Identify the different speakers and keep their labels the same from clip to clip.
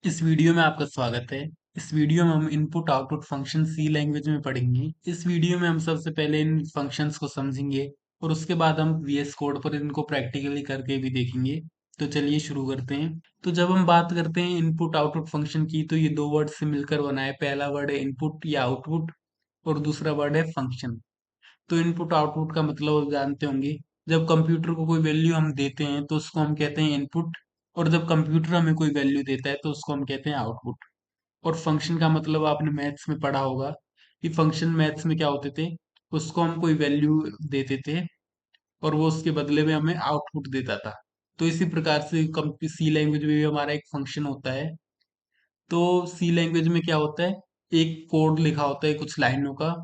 Speaker 1: इस वीडियो में आपका स्वागत है। इस वीडियो में हम इनपुट आउटपुट फंक्शन सी लैंग्वेज में पढ़ेंगे। इस वीडियो में हम सबसे पहले इन फंक्शंस को समझेंगे और उसके बाद हम वीएस कोड पर इनको प्रैक्टिकली करके भी देखेंगे। तो चलिए शुरू करते हैं। तो जब हम बात करते हैं इनपुट आउटपुट फंक्शन की, तो ये दो वर्ड से मिलकर बना है। पहला वर्ड है इनपुट या आउटपुट और दूसरा वर्ड है फंक्शन। तो इनपुट आउटपुट का मतलब आप जानते होंगे। जब कंप्यूटर को कोई वैल्यू हम देते हैं तो उसको हम कहते हैं इनपुट, और जब कंप्यूटर हमें कोई वैल्यू देता है तो उसको हम कहते हैं आउटपुट। और फंक्शन का मतलब आपने मैथ्स में पढ़ा होगा कि फंक्शन मैथ्स में क्या होते थे। उसको हम कोई वैल्यू देते थे और वो उसके बदले में हमें आउटपुट देता था। तो इसी प्रकार से सी लैंग्वेज में भी हमारा एक फंक्शन होता है। तो सी लैंग्वेज में क्या होता है, एक कोड लिखा होता है कुछ लाइनों का,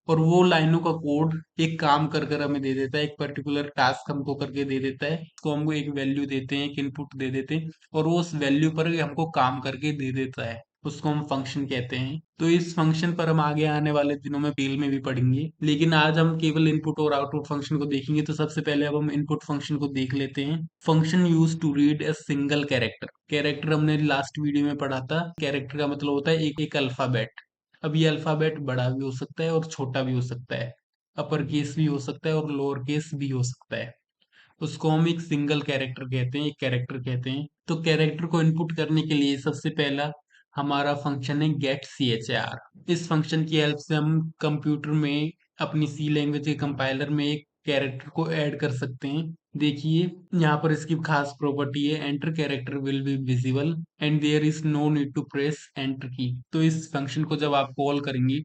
Speaker 1: और वो लाइनों का कोड एक काम कर कर हमें दे देता है, एक पर्टिकुलर टास्क हमको करके दे देता है। तो हमको एक वैल्यू देते हैं, एक इनपुट दे देते हैं, और वो उस वैल्यू पर हमको काम करके दे देता है। उसको हम फंक्शन कहते हैं। तो इस फंक्शन पर हम आगे आने वाले दिनों में डिटेल में भी पढ़ेंगे, लेकिन आज हम केवल इनपुट और आउटपुट फंक्शन को देखेंगे। तो सबसे पहले अब हम इनपुट फंक्शन को देख लेते हैं। Function use to read a single character. Character हमने लास्ट वीडियो में पढ़ा था। कैरेक्टर का मतलब होता है एक अल्फाबेट। अब ये अल्फाबेट बड़ा भी हो सकता है और छोटा भी हो सकता है, अपर केस भी हो सकता है और लोअर केस भी हो सकता है। उसको हम एक सिंगल कैरेक्टर कहते हैं, एक कैरेक्टर कहते हैं। तो कैरेक्टर को इनपुट करने के लिए सबसे पहला हमारा फंक्शन है get C H A R. इस फंक्शन की हेल्प से हम कंप्यूटर में अपनी सी लैंग्वेज के कंपाइलर में एक कैरेक्टर को ऐड कर सकते हैं। देखिए, यहाँ पर इसकी खास प्रॉपर्टी है enter character will be visible and there is no need to press enter key. तो इस फंक्शन को जब आप कॉल करेंगे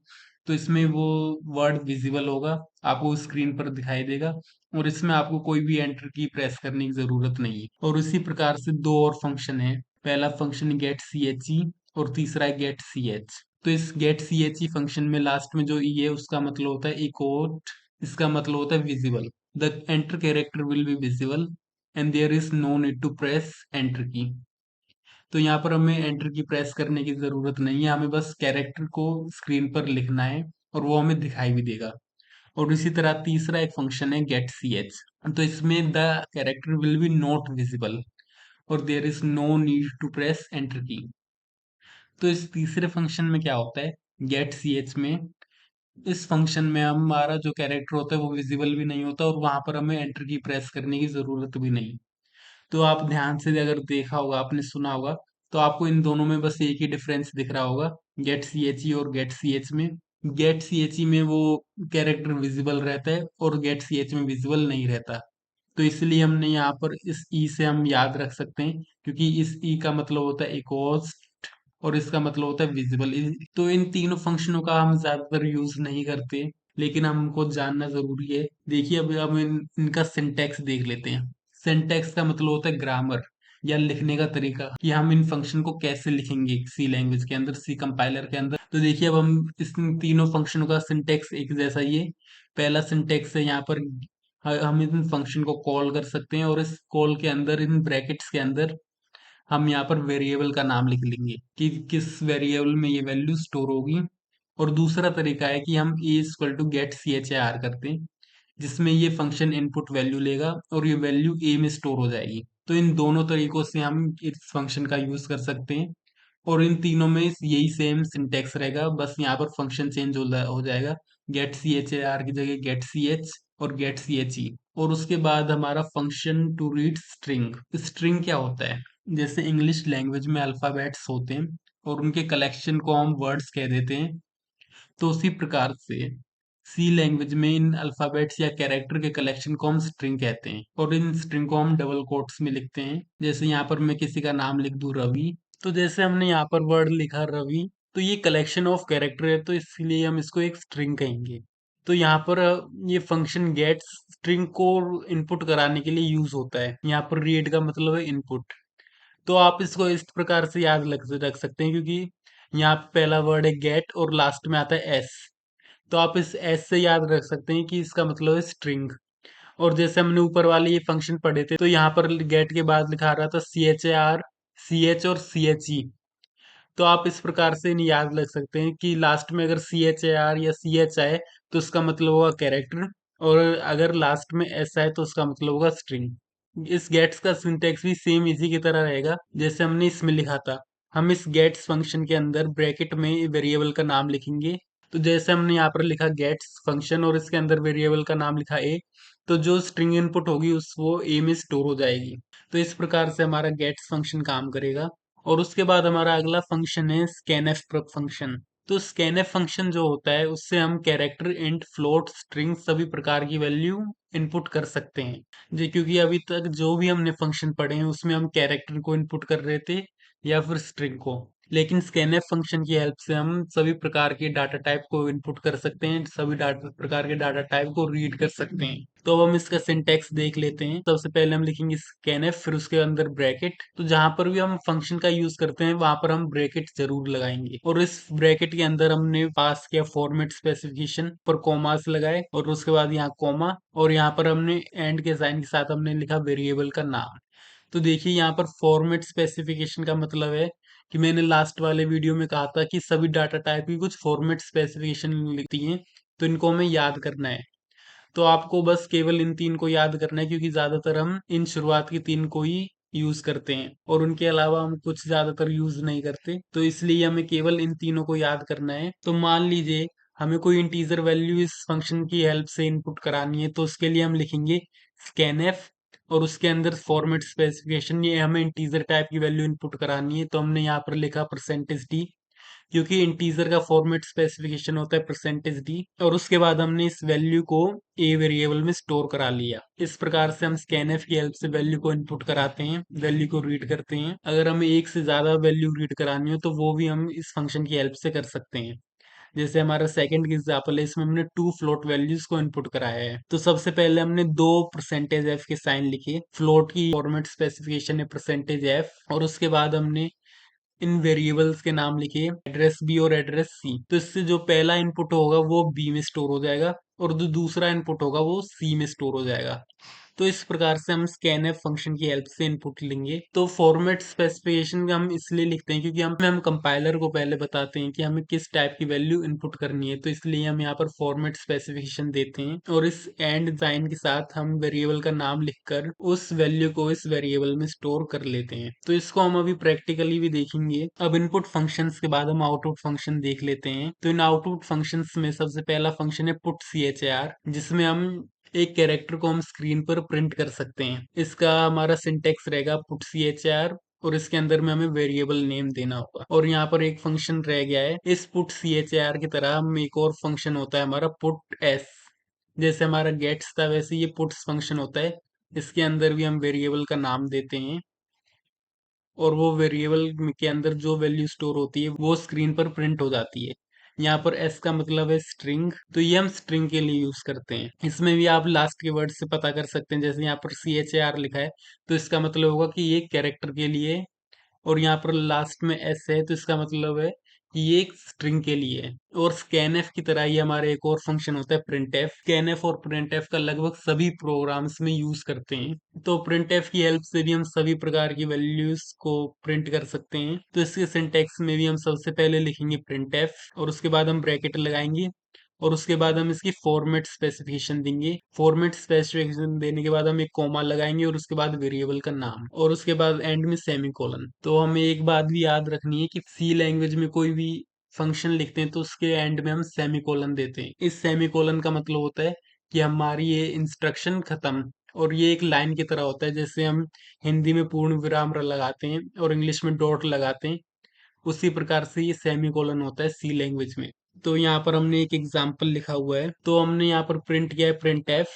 Speaker 1: तो इसमें वो वर्ड विजिबल होगा, आपको स्क्रीन पर दिखाई देगा, और इसमें आपको कोई भी एंटर की प्रेस करने की जरूरत नहीं है। और इसी प्रकार से दो और फंक्शन है। पहला function get C H E और तीसरा है गेट सी एच। तो इस get C H E function में लास्ट में जो ई है उसका मतलब होता है इकोट। इसका मतलब होता है visible. The enter character will be visible and there is no need to press enter key. तो यहाँ पर हमें एंटर की प्रेस करने की जरूरत नहीं है, हमें बस कैरेक्टर को स्क्रीन पर लिखना है और वो हमें दिखाई भी देगा। और इसी तरह तीसरा एक फंक्शन है गेट सी एच। तो इसमें the character will be not visible और there is no need to press enter key. तो इस तीसरे फंक्शन में क्या होता है, गेट सी एच में, इस फंक्शन में हमारा जो कैरेक्टर होता है वो विजिबल भी नहीं होता और वहां पर हमें एंटर की प्रेस करने की जरूरत भी नहीं। तो आप ध्यान से अगर देखा होगा, आपने सुना होगा, तो आपको इन दोनों में बस एक ही डिफरेंस दिख रहा होगा, गेट सी एच ई और गेट सी एच में। गेट सी एच ई में वो कैरेक्टर विजिबल रहता है और गेट सी एच में विजिबल नहीं रहता। तो इसलिए हमने यहाँ पर इस ई से हम याद रख सकते हैं, क्योंकि इस ई का मतलब होता है इकोस्ट और इसका मतलब होता है विजिबल। तो इन तीनों फंक्शनों का हम ज्यादातर यूज नहीं करते, लेकिन हमको जानना जरूरी है। देखिए, अब हम इनका सिंटैक्स देख लेते हैं। सिंटैक्स का मतलब होता है ग्रामर या लिखने का तरीका, कि हम इन फंक्शन को कैसे लिखेंगे सी लैंग्वेज के अंदर, सी कंपाइलर के अंदर। तो देखिए, अब हम इस तीनों फंक्शनों का सिंटैक्स एक जैसा ही है। पहला सिंटैक्स है यहाँ पर, हम इन फंक्शन को कॉल कर सकते हैं और इस कॉल के अंदर इन ब्रैकेट्स के अंदर हम यहाँ पर वेरिएबल का नाम लिख लेंगे कि किस वेरिएबल में ये वैल्यू स्टोर होगी। और दूसरा तरीका है कि हम a equal to get C H A R करते हैं, जिसमें ये फंक्शन इनपुट वैल्यू लेगा और ये वैल्यू ए में स्टोर हो जाएगी। तो इन दोनों तरीकों से हम इस फंक्शन का यूज कर सकते हैं, और इन तीनों में यही सेम सिंटेक्स रहेगा, बस यहाँ पर फंक्शन चेंज हो जाएगा। Get C H A R की जगह गेट सी एच और गेट सी एच ई। और उसके बाद हमारा function to read string. String क्या होता है, जैसे इंग्लिश लैंग्वेज में अल्फाबेट्स होते हैं और उनके कलेक्शन को हम वर्ड्स कह देते हैं, तो उसी प्रकार से सी लैंग्वेज में इन अल्फाबेट्स या कैरेक्टर के कलेक्शन को हम स्ट्रिंग कहते हैं, और इन स्ट्रिंग को हम डबल कोट्स में लिखते हैं। जैसे यहाँ पर मैं किसी का नाम लिख दूं रवि, तो जैसे हमने यहाँ पर वर्ड लिखा रवि, तो ये कलेक्शन ऑफ कैरेक्टर है, तो इसलिए हम इसको एक स्ट्रिंग कहेंगे। तो यहाँ पर ये फंक्शन गेट स्ट्रिंग को इनपुट कराने के लिए यूज होता है। यहाँ पर रीड का मतलब है इनपुट। तो आप इसको इस प्रकार से याद रख सकते हैं, क्योंकि यहाँ पे पहला वर्ड है गेट और लास्ट में आता है एस। तो आप इस एस से याद रख सकते हैं कि इसका मतलब है स्ट्रिंग। और जैसे हमने ऊपर वाले ये फंक्शन पढ़े थे, तो यहाँ पर गेट के बाद लिखा रहा था C H A R, C H और सी एच ई। तो आप इस प्रकार से इन्हें याद रख सकते हैं कि लास्ट में अगर सी एच ए आर या सी एच आए तो उसका मतलब होगा कैरेक्टर, और अगर लास्ट में एस आए तो उसका मतलब होगा स्ट्रिंग। इस गेट्स का सिंटेक्स भी सेम इसी की तरह रहेगा जैसे हमने इसमें लिखा था। हम इस गेट्स फंक्शन के अंदर ब्रैकेट में वेरिएबल का नाम लिखेंगे। तो जैसे हमने यहाँ पर लिखा गेट्स फंक्शन और इसके अंदर वेरिएबल का नाम लिखा ए, तो जो स्ट्रिंग इनपुट होगी उस वो ए में स्टोर हो जाएगी। तो इस प्रकार से हमारा गेट्स फंक्शन काम करेगा। और उसके बाद हमारा अगला फंक्शन है स्कैनएफ फंक्शन। तो स्कैनएफ फंक्शन जो होता है उससे हम कैरेक्टर, इंट, फ्लोट, स्ट्रिंग सभी प्रकार की वैल्यू इनपुट कर सकते हैं। जी, क्योंकि अभी तक जो भी हमने फंक्शन पढ़े हैं उसमें हम कैरेक्टर को इनपुट कर रहे थे या फिर स्ट्रिंग को। लेकिन स्कैनएफ फंक्शन की हेल्प से हम सभी प्रकार के डाटा टाइप को इनपुट कर सकते हैं, सभी डाटा प्रकार के डाटा टाइप को रीड कर सकते हैं। तो अब हम इसका सिंटैक्स देख लेते हैं। सबसे पहले हम लिखेंगे स्कैनएफ, फिर उसके अंदर ब्रैकेट। तो जहां पर भी हम फंक्शन का यूज करते हैं वहां पर हम ब्रैकेट जरूर लगाएंगे। और इस ब्रैकेट के अंदर हमने पास किया फॉर्मेट स्पेसिफिकेशन पर कॉमास लगाए और उसके बाद यहाँ कॉमा, और यहाँ पर हमने एंड के साइन के साथ हमने लिखा वेरिएबल का नाम। तो देखिए यहाँ पर फॉर्मेट स्पेसिफिकेशन का मतलब है कि मैंने लास्ट वाले वीडियो में कहा था कि सभी डाटा टाइप की कुछ फॉर्मेट स्पेसिफिकेशन लिखती हैं, तो इनको हमें याद करना है। तो आपको बस केवल इन तीन को याद करना है, क्योंकि ज्यादातर हम इन शुरुआत की तीन को ही यूज करते हैं और उनके अलावा हम कुछ ज्यादातर यूज नहीं करते। तो इसलिए हमें केवल इन तीनों को याद करना है। तो मान लीजिए हमें कोई इंटीजर वैल्यू इस फंक्शन की हेल्प से इनपुट करानी है, तो उसके लिए हम लिखेंगे स्कैनएफ और उसके अंदर फॉर्मेट स्पेसिफिकेशन। ये हमें इंटीजर टाइप की वैल्यू इनपुट करानी है, तो हमने यहाँ पर लिखा %d, क्योंकि इंटीजर का फॉर्मेट स्पेसिफिकेशन होता है %d। और उसके बाद हमने इस वैल्यू को ए वेरिएबल में स्टोर करा लिया। इस प्रकार से हम स्कैनएफ की हेल्प से वैल्यू को इनपुट कराते हैं, वैल्यू को रीड करते हैं। अगर हमें एक से ज्यादा वैल्यू रीड करानी हो तो वो भी हम इस फंक्शन की हेल्प से कर सकते हैं। जैसे हमारा सेकंड एग्जाम्पल है, इसमें हमने टू फ्लोट वैल्यूज को इनपुट कराया है। तो सबसे पहले हमने दो %f के साइन लिखे। फ्लोट की फॉर्मेट स्पेसिफिकेशन है %f, और उसके बाद हमने इन वेरिएबल्स के नाम लिखे एड्रेस बी और एड्रेस सी। तो इससे जो पहला इनपुट होगा वो बी में स्टोर हो जाएगा और जो दूसरा इनपुट होगा वो सी में स्टोर हो जाएगा। तो इस प्रकार से हम स्कैनएफ फंक्शन की हेल्प से इनपुट लेंगे। तो फॉर्मेट स्पेसिफिकेशन हम इसलिए लिखते हैं क्योंकि हम कंपाइलर को पहले बताते हैं कि हमें किस टाइप की वैल्यू इनपुट करनी है, तो इसलिए हम यहाँ पर फॉर्मेट स्पेसिफिकेशन देते हैं और इस एंड साइन के साथ हम वेरिएबल का नाम लिखकर उस वैल्यू को इस वेरिएबल में स्टोर कर लेते हैं। तो इसको हम अभी प्रैक्टिकली भी देखेंगे। अब इनपुट फंक्शंस के बाद हम आउटपुट फंक्शन देख लेते हैं। तो इन आउटपुट फंक्शंस में सबसे पहला फंक्शन है पुट char, जिसमें हम एक कैरेक्टर को हम स्क्रीन पर प्रिंट कर सकते हैं। इसका हमारा सिंटेक्स रहेगा पुट char, और इसके अंदर में हमें वेरिएबल नेम देना होगा। और यहाँ पर एक फंक्शन रह गया है। इस पुट char की तरह हम एक और फंक्शन होता है हमारा पुट s। जैसे हमारा गेट्स था वैसे ये पुट्स फंक्शन होता है। इसके अंदर भी हम वेरिएबल का नाम देते हैं और वो वेरिएबल के अंदर जो वैल्यू स्टोर होती है वो स्क्रीन पर प्रिंट हो जाती है। यहाँ पर एस का मतलब है स्ट्रिंग, तो ये हम स्ट्रिंग के लिए यूज करते हैं। इसमें भी आप लास्ट के वर्ड से पता कर सकते हैं। जैसे यहाँ पर char लिखा है तो इसका मतलब होगा कि ये कैरेक्टर के लिए, और यहाँ पर लास्ट में एस है तो इसका मतलब है कि ये एक स्ट्रिंग के लिए है। और स्कैनएफ की तरह ही हमारे एक और फंक्शन होता है प्रिंटएफ। स्कैनएफ और प्रिंटएफ का लगभग सभी प्रोग्राम्स में यूज करते हैं। तो प्रिंटएफ की हेल्प से भी हम सभी प्रकार की वैल्यूज को प्रिंट कर सकते हैं। तो इसके सिंटेक्स में भी हम सबसे पहले लिखेंगे प्रिंटएफ और उसके बाद हम ब्रैकेट लगाएंगे और उसके बाद हम इसकी फॉर्मेट स्पेसिफिकेशन देंगे। फॉर्मेट स्पेसिफिकेशन देने के बाद हम एक कॉमा लगाएंगे और उसके बाद वेरिएबल का नाम और उसके बाद एंड में सेमीकोलन। तो हमें एक बात भी याद रखनी है कि सी लैंग्वेज में कोई भी फंक्शन लिखते हैं तो उसके एंड में हम सेमीकोलन देते हैं। इस सेमीकोलन का मतलब होता है कि हमारी ये इंस्ट्रक्शन खत्म, और ये एक लाइन की तरह होता है। जैसे हम हिंदी में पूर्ण विराम लगाते हैं और इंग्लिश में डॉट लगाते हैं, उसी प्रकार से ये सेमीकोलन होता है सी लैंग्वेज में। तो यहाँ पर हमने एक एग्जाम्पल लिखा हुआ है। तो हमने यहाँ पर प्रिंट किया है print F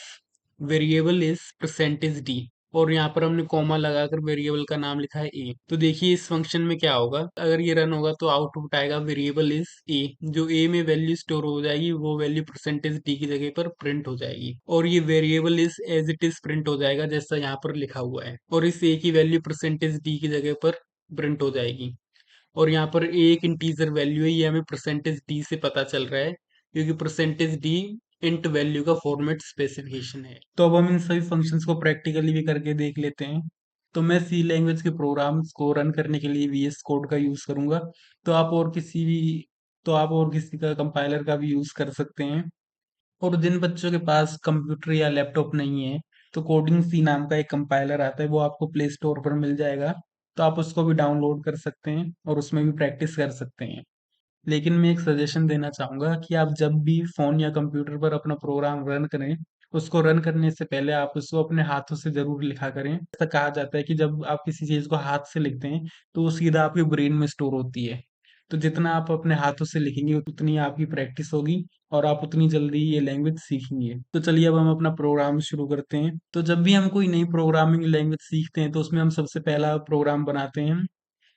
Speaker 1: variable is %d, और यहाँ पर हमने कॉमा लगाकर वेरिएबल का नाम लिखा है ए। तो देखिए इस फंक्शन में क्या होगा, अगर ये रन होगा तो आउटपुट आएगा वेरिएबल इज ए। जो ए में वैल्यू स्टोर हो जाएगी वो वैल्यू %d की जगह पर प्रिंट हो जाएगी, और ये variable is as it is print हो जाएगा जैसा यहाँ पर लिखा हुआ है, और इस ए की वैल्यू %d की जगह पर प्रिंट हो जाएगी। और यहाँ पर एक इंटीजर वैल्यू है, ये हमें %d से पता चल रहा है क्योंकि %d इंट वैल्यू का फॉर्मेट स्पेसिफिकेशन है। तो अब हम इन सभी फंक्शंस को प्रैक्टिकली भी करके देख लेते हैं। तो मैं सी लैंग्वेज के प्रोग्राम्स को रन करने के लिए वीएस कोड का यूज करूंगा। तो आप और किसी भी तो आप और किसी का कंपाइलर का भी यूज कर सकते हैं। और जिन बच्चों के पास कंप्यूटर या लैपटॉप नहीं है तो कोडिंग सी नाम का एक कंपाइलर आता है, वो आपको प्ले स्टोर पर मिल जाएगा। तो आप उसको भी डाउनलोड कर सकते हैं और उसमें भी प्रैक्टिस कर सकते हैं। लेकिन मैं एक सजेशन देना चाहूँगा कि आप जब भी फ़ोन या कंप्यूटर पर अपना प्रोग्राम रन करें, उसको रन करने से पहले आप उसको अपने हाथों से ज़रूर लिखा करें। ऐसा कहा जाता है कि जब आप किसी चीज़ को हाथ से लिखते हैं, तो वो सीधा आपके ब्रेन में स्टोर होती है। तो जितना आप अपने हाथों से लिखेंगे, उतनी आपकी प्रैक्टिस होगी और आप उतनी जल्दी ये लैंग्वेज सीखेंगे। तो चलिए अब हम अपना प्रोग्राम शुरू करते हैं। तो जब भी हम कोई नई प्रोग्रामिंग लैंग्वेज सीखते हैं, तो उसमें हम सबसे पहला प्रोग्राम बनाते हैं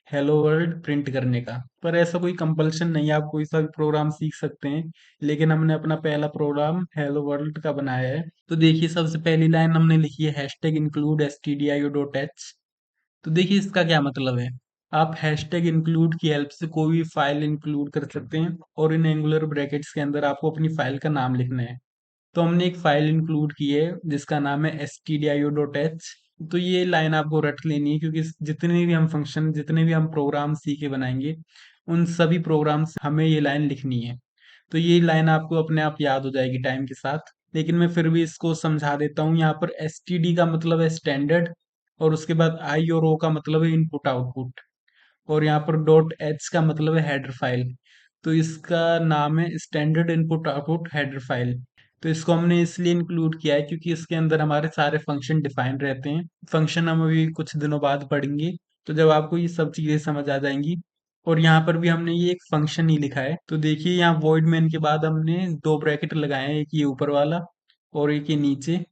Speaker 1: हेलो वर्ल्ड प्रिंट करने का। पर ऐसा कोई कंपल्शन नहीं है, आप कोई सा भी प्रोग्राम सीख सकते हैं। लेकिन हमने अपना पहला प्रोग्राम हेलो वर्ल्ड का बनाया है। तो देखिए सबसे पहली लाइन हमने लिखी है हैशटैग इंक्लूड stdio.h। तो देखिए इसका क्या मतलब है। आप हैशटैग इंक्लूड की हेल्प से कोई भी फाइल इंक्लूड कर सकते हैं और इन एंगुलर ब्रैकेट्स के अंदर आपको अपनी फाइल का नाम लिखना है। तो हमने एक फाइल इंक्लूड की है जिसका नाम है stdio.h। तो ये लाइन आपको रट लेनी है क्योंकि जितने भी हम फंक्शन जितने भी हम प्रोग्राम सी के बनाएंगे उन सभी प्रोग्राम्स हमें ये लाइन लिखनी है। तो ये लाइन आपको अपने आप याद हो जाएगी टाइम के साथ। लेकिन मैं फिर भी इसको समझा देता हूँ। यहाँ पर std का मतलब है स्टैंडर्ड और उसके बाद आई और ओ का मतलब है इनपुट आउटपुट और यहाँ पर डॉट एच का मतलब है हेडर फाइल। तो इसका नाम है standard input output header file. तो इसको हमने इसलिए इंक्लूड किया है क्योंकि इसके अंदर हमारे सारे फंक्शन डिफाइन रहते हैं। फंक्शन हम अभी कुछ दिनों बाद पढ़ेंगे। तो जब आपको ये सब चीजें समझ आ जाएंगी और यहाँ पर भी हमने ये एक फंक्शन ही लिखा है। तो देखिए यहाँ वॉइड मेन के बाद हमने दो ब्रैकेट लगाए हैं, एक ये ऊपर वाला और एक ये नीचे।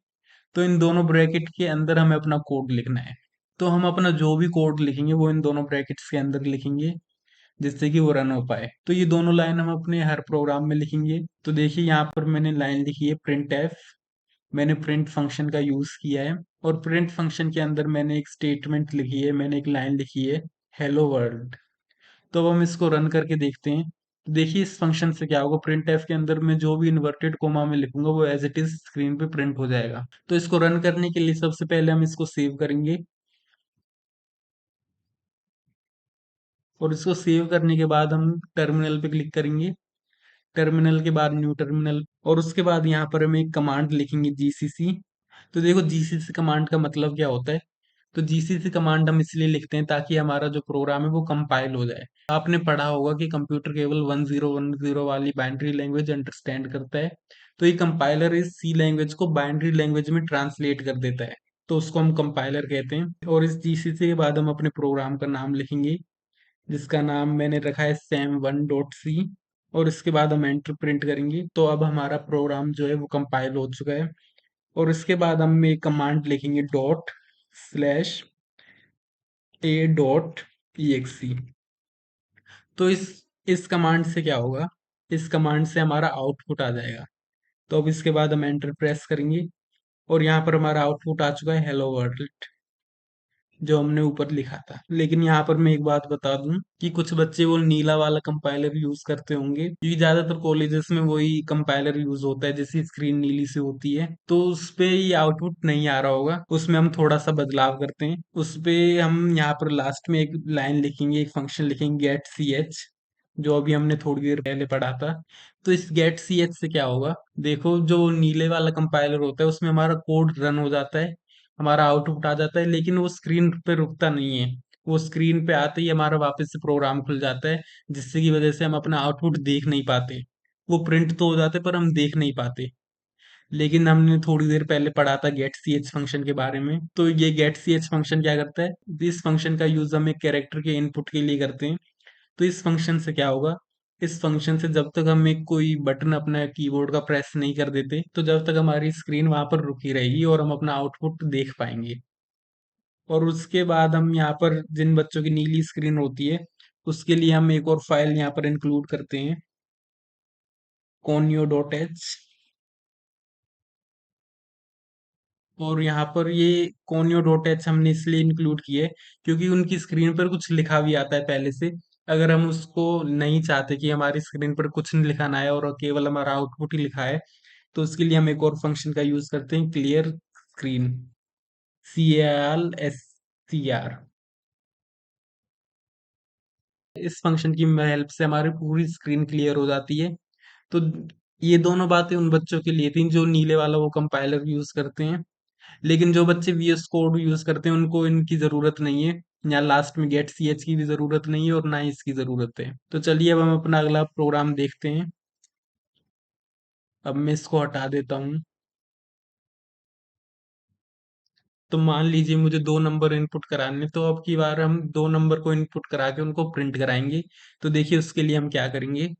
Speaker 1: तो इन दोनों ब्रैकेट के अंदर हमें अपना कोड लिखना है। तो हम अपना जो भी कोड लिखेंगे वो इन दोनों ब्रैकेट्स के अंदर लिखेंगे जिससे कि वो रन हो पाए। तो ये दोनों लाइन हम अपने हर प्रोग्राम में लिखेंगे। तो देखिए यहाँ पर मैंने लाइन लिखी है प्रिंट एफ। मैंने प्रिंट फंक्शन का यूज किया है और प्रिंट फंक्शन के अंदर मैंने एक स्टेटमेंट लिखी है, मैंने एक लाइन लिखी है हेलो वर्ल्ड। तो अब हम इसको रन करके देखते हैं। तो देखिए इस फंक्शन से क्या होगा, प्रिंट एफ के अंदर मैं जो भी इन्वर्टेड कोमा में लिखूंगा वो एज इट इज स्क्रीन पे प्रिंट हो जाएगा। तो इसको रन करने के लिए सबसे पहले हम इसको सेव करेंगे और इसको सेव करने के बाद हम टर्मिनल पे क्लिक करेंगे। टर्मिनल के बाद न्यू टर्मिनल और उसके बाद यहाँ पर हम एक कमांड लिखेंगे जीसीसी। तो देखो जीसीसी कमांड का मतलब क्या होता है। तो जीसीसी कमांड हम इसलिए लिखते हैं ताकि हमारा जो प्रोग्राम है वो कंपाइल हो जाए। आपने पढ़ा होगा कि कंप्यूटर केवल 1010 वाली बाइनरी लैंग्वेज अंडरस्टैंड करता है। तो ये कंपाइलर इस सी लैंग्वेज को बाइनरी लैंग्वेज में ट्रांसलेट कर देता है। तो उसको हम कंपाइलर कहते हैं और इस जीसीसी के बाद हम अपने प्रोग्राम का नाम लिखेंगे जिसका नाम मैंने रखा है sam1.c और इसके बाद हम एंटर प्रिंट करेंगे। तो अब हमारा प्रोग्राम जो है वो कंपाइल हो चुका है और इसके बाद हम एक कमांड लिखेंगे डॉट स्लैश a.exe। तो इस कमांड से क्या होगा, इस कमांड से हमारा आउटपुट आ जाएगा। तो अब इसके बाद हम एंटर प्रेस करेंगे और यहाँ पर हमारा आउटपुट आ चुका है हेलो वर्ल्ड जो हमने ऊपर लिखा था। लेकिन यहाँ पर मैं एक बात बता दूं कि कुछ बच्चे वो नीला वाला कंपाइलर यूज करते होंगे क्योंकि ज्यादातर कॉलेजेस में वही कंपाइलर यूज होता है जिसकी स्क्रीन नीली से होती है। तो उस पे ये आउटपुट नहीं आ रहा होगा, उसमें हम थोड़ा सा बदलाव करते हैं। उस पे हम यहाँ पर लास्ट में एक लाइन लिखेंगे, एक फंक्शन लिखेंगे गेट सी एच जो अभी हमने थोड़ी देर पहले पढ़ा था। तो इस गेट सी एच से क्या होगा, देखो जो नीले वाला कंपाइलर होता है उसमें हमारा कोड रन हो जाता है, हमारा आउटपुट आ जाता है, लेकिन वो स्क्रीन पे रुकता नहीं है। वो स्क्रीन पे आते ही हमारा वापस से प्रोग्राम खुल जाता है जिससे की वजह से हम अपना आउटपुट देख नहीं पाते। वो प्रिंट तो हो जाते पर हम देख नहीं पाते। लेकिन हमने थोड़ी देर पहले पढ़ा था गेट सी एच फंक्शन के बारे में। तो ये गेट सी एच फंक्शन क्या करता है, इस फंक्शन का यूज हम एक कैरेक्टर के इनपुट के लिए करते हैं। तो इस फंक्शन से क्या होगा, इस फंक्शन से जब तक हम एक कोई बटन अपना कीबोर्ड का प्रेस नहीं कर देते तो जब तक हमारी स्क्रीन वहां पर रुकी रहेगी और हम अपना आउटपुट देख पाएंगे। और उसके बाद हम यहाँ पर जिन बच्चों की नीली स्क्रीन होती है उसके लिए हम एक और फाइल यहाँ पर इंक्लूड करते हैं conio.h। और यहाँ पर ये conio.h हमने इसलिए इंक्लूड किया है क्योंकि उनकी स्क्रीन पर कुछ लिखा भी आता है पहले से। अगर हम उसको नहीं चाहते कि हमारी स्क्रीन पर कुछ नहीं लिखाना है और केवल हमारा आउटपुट ही लिखा है, तो उसके लिए हम एक और फंक्शन का यूज करते हैं क्लियर स्क्रीन, CALSCR। इस फंक्शन की हेल्प से हमारी पूरी स्क्रीन क्लियर हो जाती है। तो ये दोनों बातें उन बच्चों के लिए थी जो नीले वाला वो कंपाइलर यूज करते हैं। लेकिन जो बच्चे वीएस कोड यूज करते हैं उनको इनकी जरूरत नहीं है। यहाँ लास्ट में गेट सी एच की भी ज़रूरत नहीं है और ना ही इसकी ज़रूरत है। तो चलिए अब हम अपना अगला प्रोग्राम देखते हैं। अब मैं इसको हटा देता हूँ। तो मान लीजिए मुझे 2 नंबर इनपुट कराने, तो अब की बार हम 2 नंबर को इनपुट करा के उनको प्रिंट कराएँगे। तो देखिए उसके लिए हम क्या करेंगे?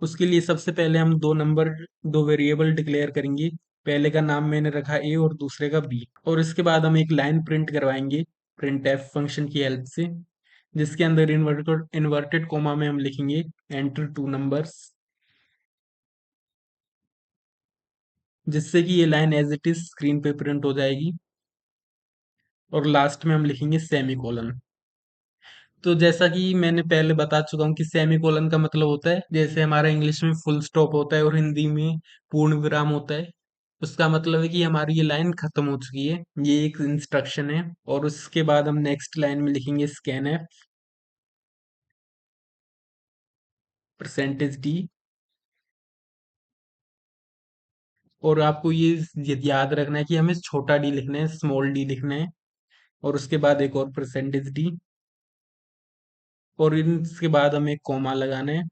Speaker 1: उसके लिए सबसे पहले हम 2 वेरिएबल डिक्लेयर करेंगे। पहले का नाम मैंने रखा ए और दूसरे का बी, और इसके बाद हम एक लाइन प्रिंट करवाएँगे प्रिंटफ फंक्शन की हेल्प से, जिसके अंदर इन्वर्टेड इन्वर्टेड कोमा में हम लिखेंगे एंटर 2 नंबर्स, जिससे कि ये line as it is screen पे प्रिंट हो जाएगी, और लास्ट में हम लिखेंगे सेमीकोलन। तो जैसा कि मैंने पहले बता चुका हूँ कि सेमीकोलन का मतलब होता है, जैसे हमारा इंग्लिश में फुल स्टॉप होता है और हिंदी में पूर्ण विराम होता है। उसका मतलब है कि हमारी ये लाइन खत्म हो चुकी है, ये एक इंस्ट्रक्शन है। और उसके बाद हम नेक्स्ट लाइन में लिखेंगे स्कैन एफ परसेंटेज डी, और आपको ये याद रखना है कि हमें छोटा डी लिखना है, स्मॉल डी लिखना है, और उसके बाद एक और परसेंटेज डी, और इसके बाद हमें कॉमा लगाना है,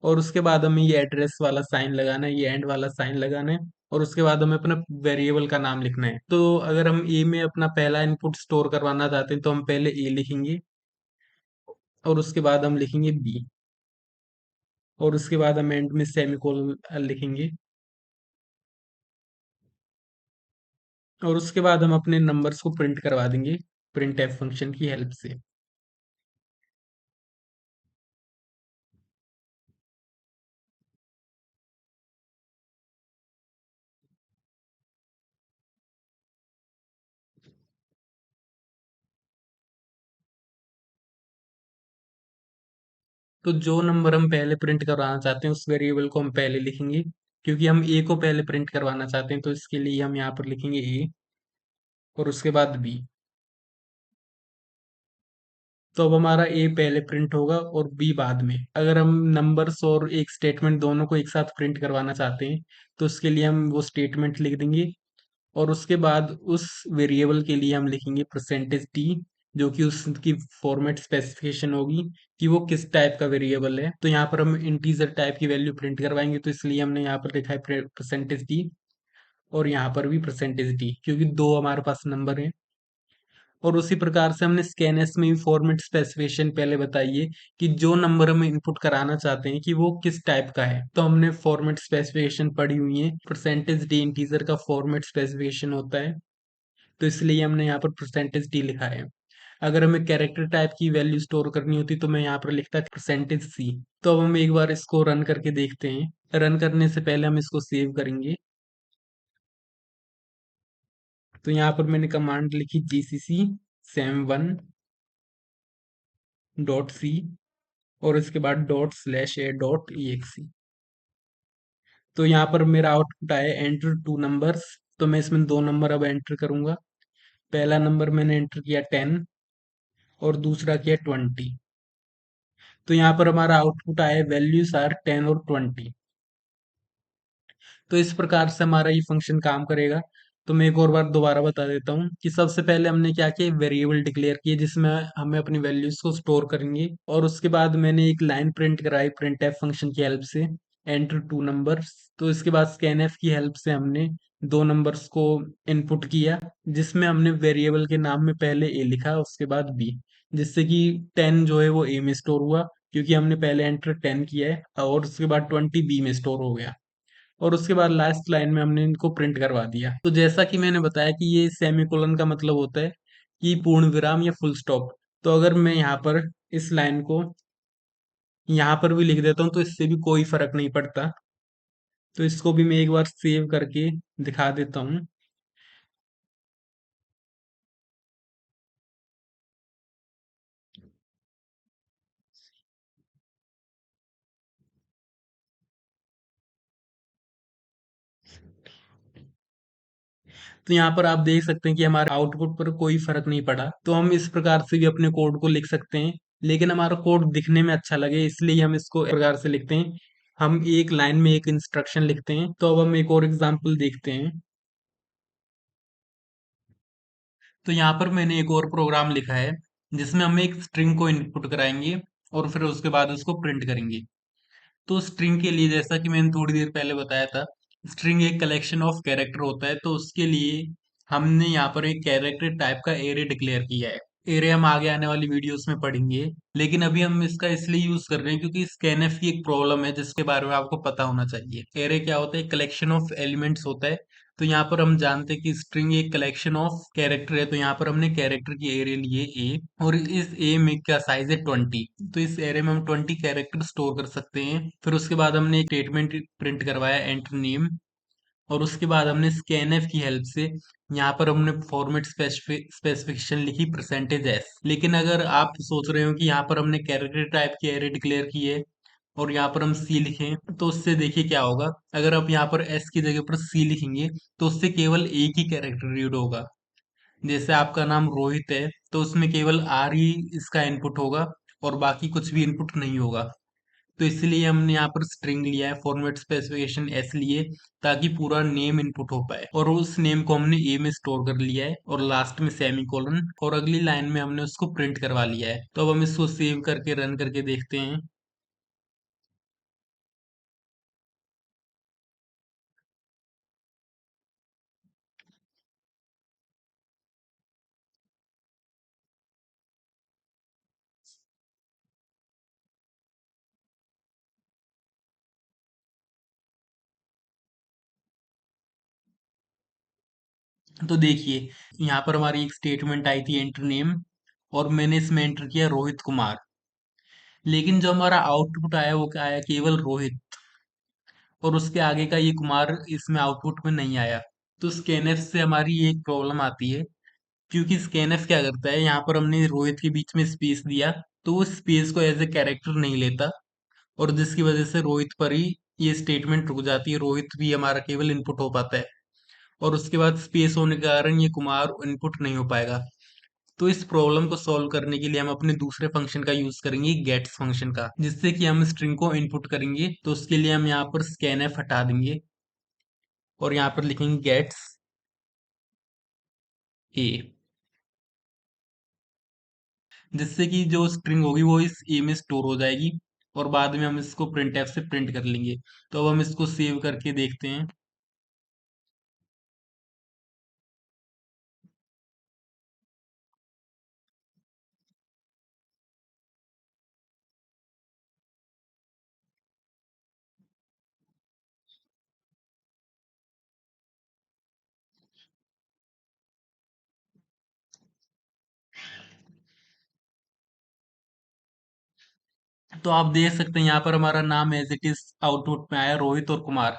Speaker 1: और उसके बाद हमें ये एड्रेस वाला साइन लगाना है, ये एंड वाला साइन लगाना है, और उसके बाद हमें अपना वेरिएबल का नाम लिखना है। तो अगर हम ए में अपना पहला इनपुट स्टोर करवाना चाहते हैं तो हम पहले ए लिखेंगे, और उसके बाद हम लिखेंगे बी, और उसके बाद हम एंड में सेमीकोलन लिखेंगे, और उसके बाद हम अपने नंबर्स को प्रिंट करवा देंगे प्रिंट एफ फंक्शन की हेल्प से। तो जो नंबर हम पहले प्रिंट करवाना चाहते हैं उस वेरिएबल को हम पहले लिखेंगे, क्योंकि हम ए को पहले प्रिंट करवाना चाहते हैं, तो इसके लिए हम यहाँ पर लिखेंगे ए, और उसके बाद बी। तो अब हमारा ए पहले प्रिंट होगा और बी बाद में। अगर हम नंबर्स और एक स्टेटमेंट दोनों को एक साथ प्रिंट करवाना चाहते हैं तो उसके लिए हम वो स्टेटमेंट लिख देंगे, और उसके बाद उस वेरिएबल के लिए हम लिखेंगे परसेंटेज टी, जो कि उसकी फॉर्मेट स्पेसिफिकेशन होगी कि वो किस टाइप का वेरिएबल है। तो यहाँ पर हम इंटीजर टाइप की वैल्यू प्रिंट करवाएंगे, तो इसलिए हमने यहाँ पर लिखा है परसेंटेज टी, और यहाँ पर भी परसेंटेज टी, क्योंकि दो हमारे पास नंबर हैं। और उसी प्रकार से हमने स्कैनएस में भी फॉर्मेट स्पेसिफिकेशन पहले बताइए कि जो नंबर हम इनपुट कराना चाहते हैं कि वो किस टाइप का है, तो हमने फॉर्मेट स्पेसिफिकेशन पढ़ी हुई है। परसेंटेज डी इंटीजर का फॉर्मेट स्पेसिफिकेशन होता है, तो इसलिए हमने यहाँ पर परसेंटेज डी लिखा है। अगर हमें कैरेक्टर टाइप की वैल्यू स्टोर करनी होती तो मैं यहाँ पर लिखता परसेंटेज सी। तो अब हम एक बार इसको रन करके देखते हैं। रन करने से पहले हम इसको सेव करेंगे। तो यहाँ पर मैंने कमांड लिखी जीसीसी sam1.c, और इसके बाद ./a.exe। तो यहाँ पर मेरा आउटपुट आया एंटर 2 नंबर्स। तो मैं इसमें 2 नंबर अब एंटर करूंगा। पहला नंबर मैंने एंटर किया 10, और दूसरा किया 20। तो यहाँ पर हमारा आउटपुट आया वैल्यूज आर 10 और 20। तो इस प्रकार से हमारा ये फंक्शन काम करेगा। तो मैं एक और बार दोबारा बता देता हूँ कि सबसे पहले हमने क्या किया, वेरिएबल डिक्लेयर किए जिसमें हमें अपनी वैल्यूज को स्टोर करेंगे, और उसके बाद मैंने एक लाइन प्रिंट कराई प्रिंट एफ फंक्शन की हेल्प से एंटर 2 नंबर्स। तो इसके बाद स्कैन एफ की हेल्प से हमने 2 नंबर्स को इनपुट किया, जिसमें हमने वेरिएबल के नाम में पहले ए लिखा उसके बाद बी, जिससे कि 10 जो है वो ए में स्टोर हुआ, क्योंकि हमने पहले एंटर 10 किया है, और उसके बाद 20 बी में स्टोर हो गया, और उसके बाद लास्ट लाइन में हमने इनको प्रिंट करवा दिया। तो जैसा कि मैंने बताया कि ये सेमीकोलन का मतलब होता है कि पूर्ण विराम या फुल स्टॉप। तो अगर मैं यहाँ पर इस लाइन को यहाँ पर भी लिख देता हूँ तो इससे भी कोई फर्क नहीं पड़ता। तो इसको भी मैं एक बार सेव करके दिखा देता हूँ। तो यहाँ पर आप देख सकते हैं कि हमारे आउटपुट पर कोई फर्क नहीं पड़ा। तो हम इस प्रकार से भी अपने कोड को लिख सकते हैं, लेकिन हमारा कोड दिखने में अच्छा लगे इसलिए हम इसको इस प्रकार से लिखते हैं। हम एक लाइन में एक इंस्ट्रक्शन लिखते हैं। तो अब हम एक और एग्जाम्पल देखते हैं। तो यहाँ पर मैंने एक और प्रोग्राम लिखा है जिसमें हम एक स्ट्रिंग को इनपुट कराएंगे और फिर उसके बाद उसको प्रिंट करेंगे। तो स्ट्रिंग के लिए जैसा कि मैंने थोड़ी देर पहले बताया था, स्ट्रिंग एक कलेक्शन ऑफ कैरेक्टर होता है। तो उसके लिए हमने यहाँ पर एक कैरेक्टर टाइप का एरे डिक्लेयर किया है। एरे हम आगे आने वाली वीडियोस में पढ़ेंगे, लेकिन अभी हम इसका इसलिए यूज कर रहे हैं क्योंकि स्कैनफ की एक प्रॉब्लम है जिसके बारे में आपको पता होना चाहिए। एरे क्या होता है? कलेक्शन ऑफ एलिमेंट्स होता है। तो यहाँ पर हम जानते हैं कि स्ट्रिंग एक कलेक्शन ऑफ कैरेक्टर है, तो यहाँ पर हमने कैरेक्टर की एरे लिए ए, और इस ए में का साइज है 20। तो इस एरे में हम 20 कैरेक्टर स्टोर कर सकते हैं। फिर उसके बाद हमने एक स्टेटमेंट प्रिंट करवाया, एंटर नेम। और उसके बाद हमने स्कैनफ की हेल्प से यहाँ पर हमने फॉर्मेट स्पेसिफिकेशन लिखी %s। लेकिन अगर आप सोच रहे हो कि यहाँ पर हमने कैरेक्टर टाइप की एरे डिक्लेयर की है और यहाँ पर हम सी लिखें, तो उससे देखिए क्या होगा। अगर आप यहाँ पर एस की जगह पर सी लिखेंगे तो उससे केवल एक ही कैरेक्टर रीड होगा। जैसे आपका नाम रोहित है तो उसमें केवल आर ही इसका इनपुट होगा और बाकी कुछ भी इनपुट नहीं होगा। तो इसलिए हमने यहाँ पर स्ट्रिंग लिया है, फॉर्मेट स्पेसिफिकेशन एस लिए, ताकि पूरा नेम इनपुट हो पाए। और उस नेम को हमने ए में स्टोर कर लिया है और लास्ट में सेमी कोलन, और अगली लाइन में हमने उसको प्रिंट करवा लिया है। तो अब हम इसको सेव करके रन करके देखते हैं। तो देखिए, यहाँ पर हमारी एक स्टेटमेंट आई थी, एंटर नेम, और मैंने इसमें एंटर किया रोहित कुमार। लेकिन जो हमारा आउटपुट आया वो क्या आया? केवल रोहित, और उसके आगे का ये कुमार इसमें आउटपुट में नहीं आया। तो स्कैनफ से हमारी ये एक प्रॉब्लम आती है, क्योंकि स्कैनफ क्या करता है, यहाँ पर हमने रोहित के बीच में स्पेस दिया, तो वो स्पेस को एज ए कैरेक्टर नहीं लेता, और जिसकी वजह से रोहित पर ही ये स्टेटमेंट रुक जाती है। रोहित भी हमारा केवल इनपुट हो पाता है, और उसके बाद स्पेस होने के कारण ये कुमार इनपुट नहीं हो पाएगा। तो इस प्रॉब्लम को सॉल्व करने के लिए हम अपने दूसरे फंक्शन का यूज करेंगे, गेट्स फंक्शन का, जिससे कि हम स्ट्रिंग को इनपुट करेंगे। तो उसके लिए हम यहाँ पर स्कैनफ हटा देंगे और यहाँ पर लिखेंगे गेट्स ए, जिससे कि जो स्ट्रिंग होगी वो इस ए में स्टोर हो जाएगी, और बाद में हम इसको प्रिंट एफ से प्रिंट कर लेंगे। तो अब हम इसको सेव करके देखते हैं। तो आप देख सकते हैं यहाँ पर हमारा नाम एज इट इज आउटपुट में आया, रोहित और कुमार,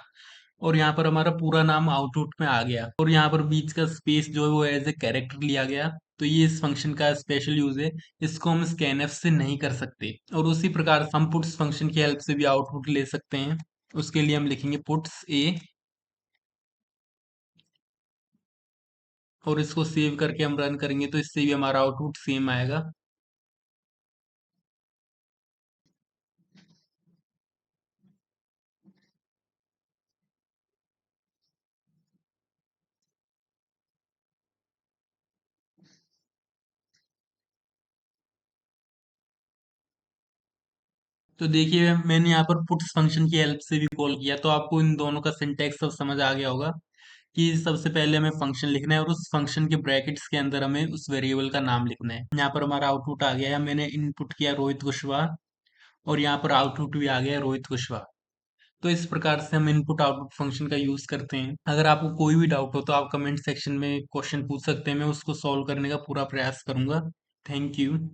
Speaker 1: और यहाँ पर हमारा पूरा नाम आउटपुट में आ गया, और यहाँ पर बीच का स्पेस जो है वो एज ए कैरेक्टर लिया गया। तो ये इस फंक्शन का स्पेशल यूज है, इसको हम स्कैनफ से नहीं कर सकते। और उसी प्रकार से हम पुट्स फंक्शन की हेल्प से भी आउटपुट ले सकते हैं। उसके लिए हम लिखेंगे पुट्स ए, और इसको सेव करके हम रन करेंगे तो इससे भी हमारा आउटपुट सेम आएगा। तो देखिए, मैंने यहाँ पर पुट्स फंक्शन की हेल्प से भी कॉल किया, तो आपको इन दोनों का सिंटैक्स सब समझ आ गया होगा कि सबसे पहले हमें फंक्शन लिखना है और उस फंक्शन के ब्रैकेट्स के अंदर हमें उस वेरिएबल का नाम लिखना है। यहाँ पर हमारा आउटपुट आ गया है, मैंने इनपुट किया रोहित कुशवाहा, और यहाँ पर आउटपुट भी आ गया है रोहित कुशवाहा। तो इस प्रकार से हम इनपुट आउटपुट फंक्शन का यूज करते हैं। अगर आपको कोई भी डाउट हो तो आप कमेंट सेक्शन में क्वेश्चन पूछ सकते हैं, मैं उसको सॉल्व करने का पूरा प्रयास करूंगा। Thank you.